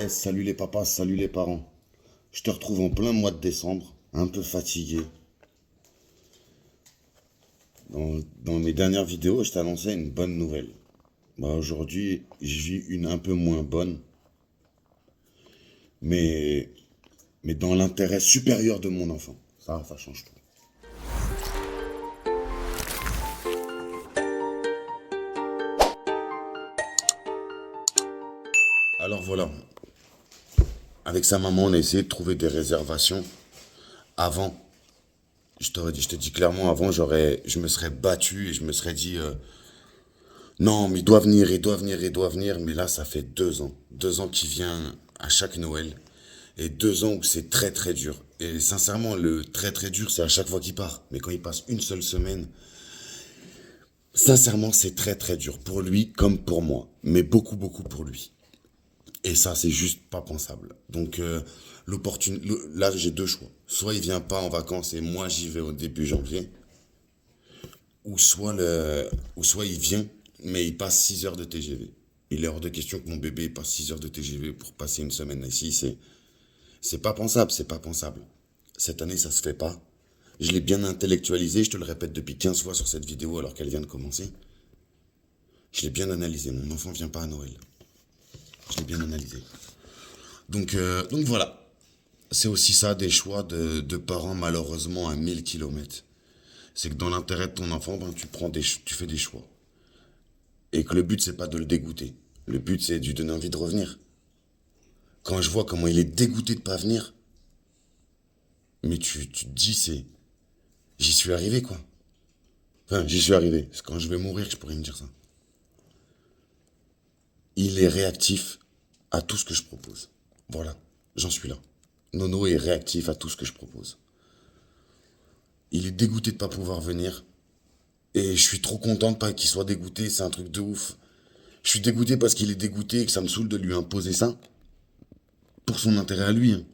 Salut les papas, salut les parents. Je te retrouve en plein mois de décembre, un peu fatigué. Dans mes dernières vidéos, je t'annonçais une bonne nouvelle. Aujourd'hui, je vis une un peu moins bonne, mais, mais dans l'intérêt supérieur de mon enfant. Ça change tout. Alors voilà, avec sa maman, on a essayé de trouver des réservations. Avant, je te dis clairement, avant, je me serais battu et je me serais dit, non, mais il doit venir, il doit venir, il doit venir. Mais là, ça fait 2 ans. 2 ans qu'il vient à chaque Noël. Et 2 ans où c'est très très dur. Et sincèrement, le très très dur, c'est à chaque fois qu'il part. Mais quand il passe une seule semaine, sincèrement, c'est très très dur. Pour lui comme pour moi. Mais beaucoup beaucoup pour lui. Et ça, c'est juste pas pensable. Donc, là, j'ai deux choix. Soit il vient pas en vacances et moi j'y vais au début janvier. Ou soit il vient, mais il passe 6 heures de TGV. Il est hors de question que mon bébé passe 6 heures de TGV pour passer une semaine ici. C'est pas pensable, c'est pas pensable. Cette année, ça se fait pas. Je l'ai bien intellectualisé, je te le répète depuis 15 fois sur cette vidéo alors qu'elle vient de commencer. Je l'ai bien analysé, mon enfant vient pas à Noël. Je l'ai bien analysé. Donc voilà. C'est aussi ça des choix de parents malheureusement à 1000 km. C'est que dans l'intérêt de ton enfant, ben, tu fais des choix. Et que le but, c'est pas de le dégoûter. Le but, c'est de lui donner envie de revenir. Quand je vois comment il est dégoûté de pas venir, mais tu te dis, j'y suis arrivé, quoi. Enfin, j'y suis arrivé. C'est quand je vais mourir que je pourrais me dire ça. Il est réactif à tout ce que je propose. Voilà, j'en suis là. Nono est réactif à tout ce que je propose. Il est dégoûté de pas pouvoir venir. Et je suis trop content de pas qu'il soit dégoûté, c'est un truc de ouf. Je suis dégoûté parce qu'il est dégoûté et que ça me saoule de lui imposer ça. Pour son intérêt à lui, hein.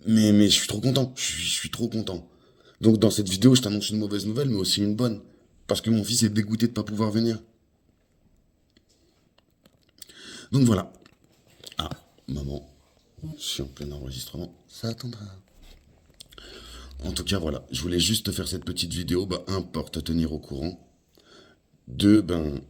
Mais je suis trop content. Je suis trop content. Donc dans cette vidéo, je t'annonce une mauvaise nouvelle, mais aussi une bonne. Parce que mon fils est dégoûté de pas pouvoir venir. Donc voilà. Ah, maman, je suis en plein enregistrement. Ça attendra. En tout cas, voilà. Je voulais juste te faire cette petite vidéo. Bah, un, pour te tenir au courant. Deux, ben,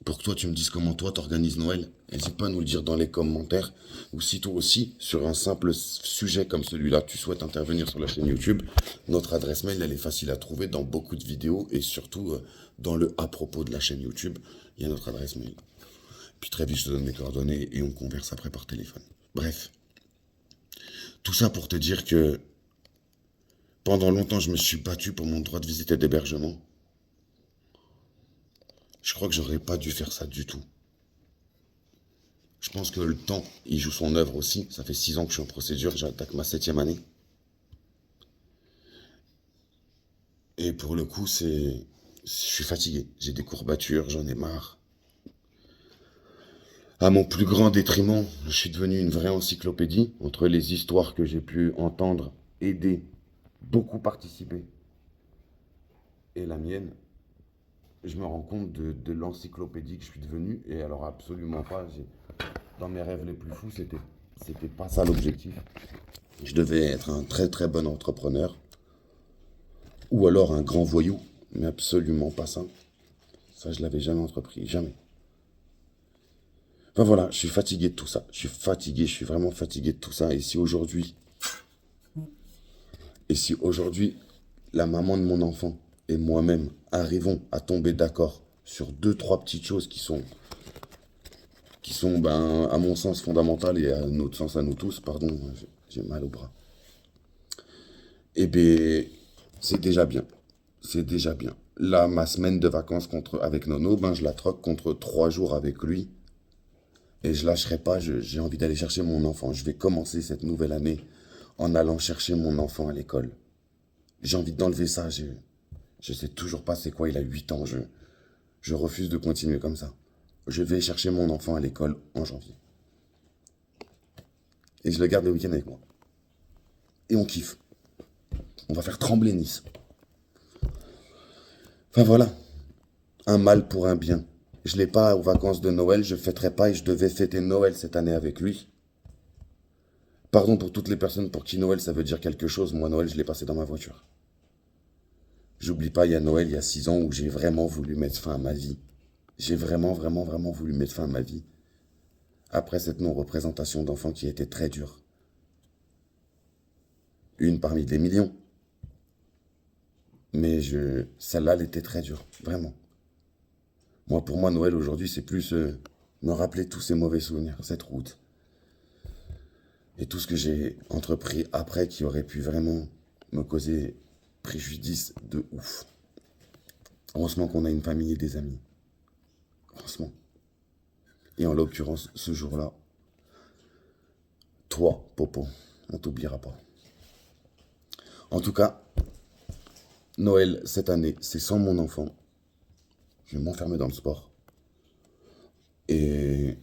pour que toi, tu me dises comment toi, t'organises Noël. N'hésite pas à nous le dire dans les commentaires. Ou si toi aussi, sur un simple sujet comme celui-là, tu souhaites intervenir sur la chaîne YouTube, notre adresse mail, elle est facile à trouver dans beaucoup de vidéos et surtout dans le à propos de la chaîne YouTube, il y a notre adresse mail. Puis très vite, je te donne mes coordonnées et on converse après par téléphone. Bref, tout ça pour te dire que pendant longtemps, je me suis battu pour mon droit de visite et d'hébergement. Je crois que j'aurais pas dû faire ça du tout. Je pense que le temps, il joue son œuvre aussi. Ça fait 6 ans que je suis en procédure, j'attaque ma 7e année. Et pour le coup, je suis fatigué. J'ai des courbatures, j'en ai marre. À mon plus grand détriment, je suis devenu une vraie encyclopédie entre les histoires que j'ai pu entendre, aider, beaucoup participer, et la mienne. Je me rends compte de l'encyclopédie que je suis devenu. Et alors absolument pas. Dans mes rêves les plus fous, c'était pas ça l'objectif. Je devais être un très très bon entrepreneur. Ou alors un grand voyou. Mais absolument pas ça. Ça, je l'avais jamais entrepris. Jamais. Enfin voilà, je suis fatigué de tout ça. Je suis fatigué, je suis vraiment fatigué de tout ça. Et si aujourd'hui, la maman de mon enfant et moi-même arrivons à tomber d'accord sur deux, trois petites choses qui sont, ben, à mon sens, fondamentales et à notre sens, à nous tous, pardon, j'ai mal au bras. Eh bien, c'est déjà bien. C'est déjà bien. Là, ma semaine de vacances avec Nono, ben, je la troque contre 3 jours avec lui. Et je lâcherai pas, j'ai envie d'aller chercher mon enfant. Je vais commencer cette nouvelle année en allant chercher mon enfant à l'école. J'ai envie d'enlever ça. Je sais toujours pas c'est quoi, il a 8 ans. Je refuse de continuer comme ça. Je vais chercher mon enfant à l'école en janvier. Et je le garde le week-end avec moi. Et on kiffe. On va faire trembler Nice. Enfin voilà, un mal pour un bien. Je l'ai pas aux vacances de Noël, je fêterai pas et je devais fêter Noël cette année avec lui. Pardon pour toutes les personnes pour qui Noël ça veut dire quelque chose. Moi, Noël, je l'ai passé dans ma voiture. J'oublie pas, il y a Noël, il y a 6 ans où j'ai vraiment voulu mettre fin à ma vie. J'ai vraiment, vraiment, vraiment voulu mettre fin à ma vie. Après cette non-représentation d'enfants qui était très dure. Une parmi des millions. Mais celle-là, elle était très dure, vraiment. Moi, pour moi, Noël aujourd'hui, c'est plus me rappeler tous ces mauvais souvenirs, cette route. Et tout ce que j'ai entrepris après qui aurait pu vraiment me causer préjudice de ouf. Heureusement qu'on a une famille et des amis. Heureusement. Et en l'occurrence, ce jour-là, toi, Popo, on t'oubliera pas. En tout cas, Noël, cette année, c'est sans mon enfant. Je vais m'enfermer dans le sport. Et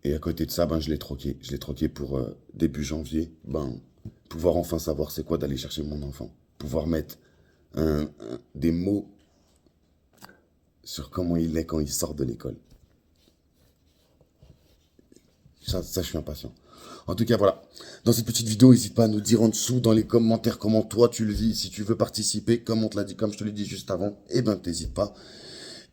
à côté de ça, ben, je l'ai troqué. Je l'ai troqué pour début janvier, ben, pouvoir enfin savoir c'est quoi d'aller chercher mon enfant. Pouvoir mettre des mots sur comment il est quand il sort de l'école. Ça, je suis impatient. En tout cas, voilà. Dans cette petite vidéo, n'hésite pas à nous dire en dessous dans les commentaires comment toi tu le vis. Si tu veux participer, comme on te l'a dit, comme je te l'ai dit juste avant, eh ben t'hésites pas.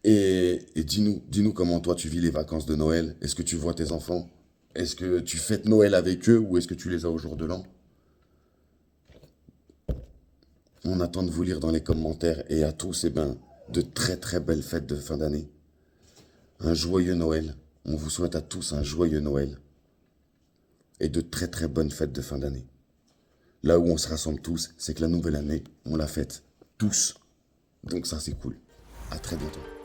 Et dis-nous comment toi tu vis les vacances de Noël. Est-ce que tu vois tes enfants? Est-ce que tu fêtes Noël avec eux ou est-ce que tu les as au jour de l'an? On attend de vous lire dans les commentaires et à tous, eh ben, de très très belles fêtes de fin d'année. Un joyeux Noël. On vous souhaite à tous un joyeux Noël. Et de très très bonnes fêtes de fin d'année. Là où on se rassemble tous, c'est que la nouvelle année, on la fête tous. Donc ça c'est cool. À très bientôt.